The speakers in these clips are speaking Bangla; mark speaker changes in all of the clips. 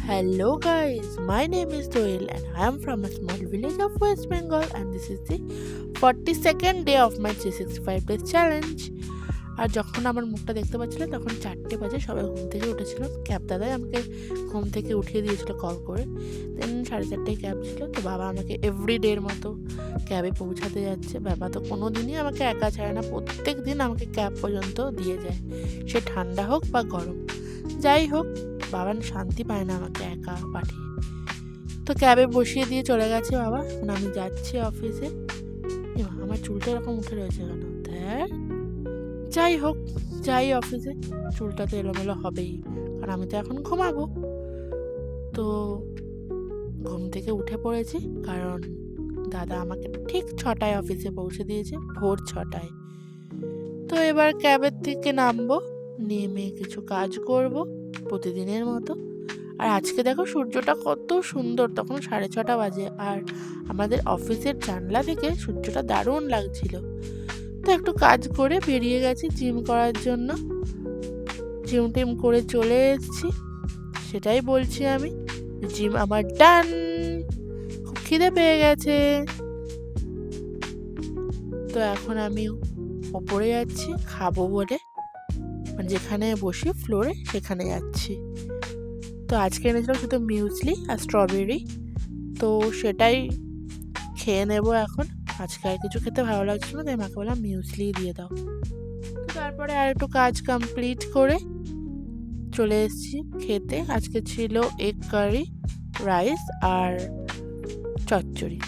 Speaker 1: Hello guys, my name is Doyle and I am from a small village of West Bengal and this is the 42nd day of my 365 days challenge. আর যখন আমার মুখটা দেখতে পাচ্ছিলে তখন 4টে বাজে, সবাই ঘুম থেকে উঠেছিল। ক্যাব দাদাই আমাকে ঘুম থেকে উঠিয়ে দিয়েছিল কল করে। দেন 4:30টায় ক্যাব ছিল, তো বাবা আমাকে এভরিডের মতো ক্যাবে পৌঁছাতে যাচ্ছে। বাবা তো কোনো দিনই আমাকে একা ছাড়ে না, প্রত্যেক দিন আমাকে ক্যাব পর্যন্ত দিয়ে যায়, সে ঠান্ডা হোক বা গরম। যাই হোক, বাবা শান্তি পায় না আমাকে একা পাঠিয়ে। তো ক্যাবে বসিয়ে দিয়ে চলে গেছে বাবা। এখন আমি যাচ্ছি অফিসে। আমার চুলটা এরকম উঠে রয়েছে কেন? যাই হোক, যাই অফিসে। চুলটা তো এলোমেলো হবেই, কারণ আমি তো এখন ঘুমাবো। তো ঘুম থেকে উঠে পড়েছি, কারণ দাদা আমাকে ঠিক 6টায় অফিসে পৌঁছে দিয়েছে, ভোর 6টায়। তো এবার ক্যাবের থেকে নামবো, নেমে কিছু কাজ করব প্রতিদিনের মতো। আর আজকে দেখো সূর্যটা কত সুন্দর, তখন 6:30 বাজে, আর আমাদের অফিসের জানলা থেকে সূর্যটা দারুণ লাগছিল। তো একটু কাজ করে বেরিয়ে গেছি জিম করার জন্য। জিম টিম করে চলে এসেছি, সেটাই বলছি আমি। জিম আমার ডান। খুব খিদে পেয়ে গেছে, তো এখন আমি ওপরে যাচ্ছি খাবো বলে, যেখানে বসি ফ্লোরে সেখানে যাচ্ছি। তো আজকে এনেছিলাম শুধু মিউজলি আর স্ট্রবেরি, তো সেটাই খেয়ে নেবো এখন। আজকে আর কিছু খেতে ভালো লাগছিল না, তাই মাকে বললাম মিউজলি দিয়ে দাও। তো তারপরে আর একটু কাজ কমপ্লিট করে চলে এসেছি খেতে। আজকে ছিল এগ কারি, রাইস আর চচ্চড়ি।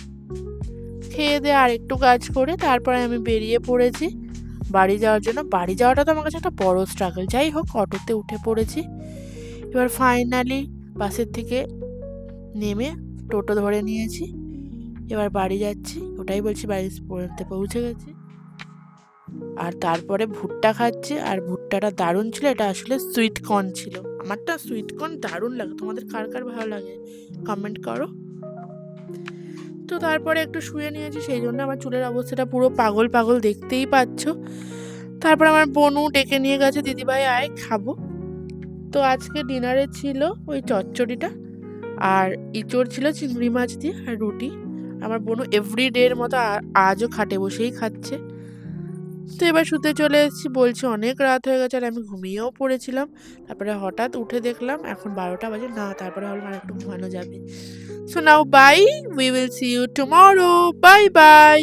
Speaker 1: খেয়ে দিয়ে আর একটু কাজ করে তারপরে আমি বেরিয়ে পড়েছি বাড়ি যাওয়ার জন্য। বাড়ি যাওয়াটা তো আমার কাছে একটা বড় স্ট্রাগল। যাই হোক, অটোতে উঠে পড়েছি। এবার ফাইনালি বাসের থেকে নেমে টোটো ধরে নিয়েছি, এবার বাড়ি যাচ্ছি। ওটাই বলছি, বাড়িতে পৌঁছে গেছি। আর তারপরে ভুট্টা খাচ্ছি, আর ভুট্টাটা দারুণ ছিল। এটা আসলে সুইট কর্ন ছিল। আমারটা সুইট কর্ন দারুণ লাগে, তোমাদের কার কার ভালো লাগে কমেন্ট করো। তো তারপরে একটু শুয়ে নিয়েছি, সেই জন্য আমার চুলের অবস্থাটা পুরো পাগল পাগল, দেখতেই পাচ্ছ। তারপর আমার বোনও ডেকে নিয়ে গেছে, দিদিভাই আয় খাবো। তো আজকে ডিনারে ছিল ওই চচ্চড়িটা, আর ইঁচড় ছিল চিংড়ি মাছ দিয়ে, আর রুটি। আমার বোনও এভরিডের মতো আজও খাটে বসেই খাচ্ছে। তো এবার শুতে চলে এসেছি, বলছি অনেক রাত হয়ে গেছে, আর আমি ঘুমিয়েও পড়েছিলাম। তারপরে হঠাৎ উঠে দেখলাম এখন 12টা বাজে না, তারপরে ভাবলাম আর একটু ঘুমানো যাবে। So now bye, we will see you tomorrow, bye by.